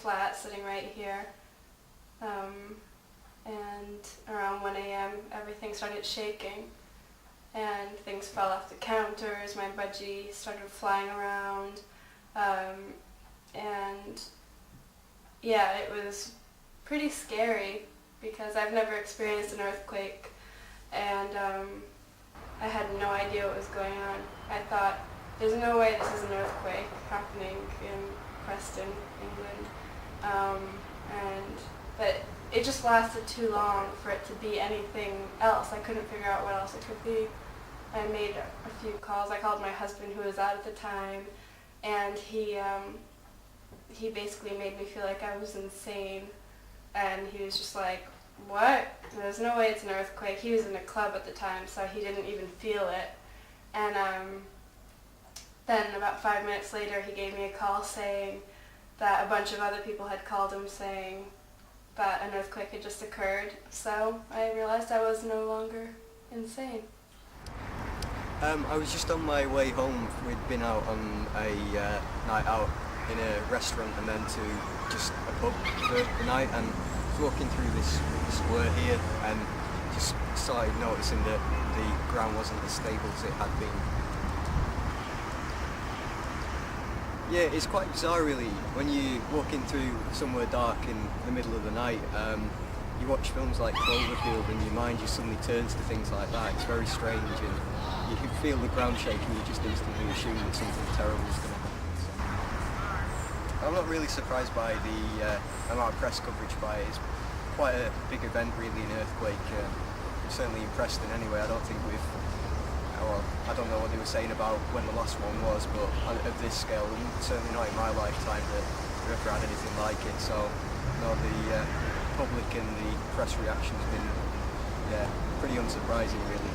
flat sitting right here. And around 1 a.m. everything started shaking and things fell off the counters, my budgie started flying around, and yeah, it was pretty scary because I've never experienced an earthquake, and I had no idea what was going on. I thought, there's no way this is an earthquake happening in Preston, England, but it just lasted too long for it to be anything else. I couldn't figure out what else it could be. I made a few calls. I called my husband, who was out at the time, and he basically made me feel like I was insane. And he was just like, what? There's no way it's an earthquake. He was in a club at the time, so he didn't even feel it. And then about 5 minutes later, he gave me a call saying that a bunch of other people had called him saying that an earthquake had just occurred. So I realized I was no longer insane. I was just on my way home. We'd been out on a night out in a restaurant and then to just a pub for the night, and was walking through this square here and just started noticing that the ground wasn't as stable as it had been. Yeah, it's quite bizarre really. When you walk into somewhere dark in the middle of the night, you watch films like Cloverfield and your mind just suddenly turns to things like that. It's very strange, and you can feel the ground shake and you just instantly assume that something terrible is going to happen. So I'm not really surprised by the amount of press coverage by it. It's quite a big event really, an earthquake. Certainly in Preston anyway. I don't think well, I don't know what they were saying about when the last one was, but of this scale, and certainly not in my lifetime that we've ever had anything like it. So, no, the public and the press reaction has been, yeah, pretty unsurprising really.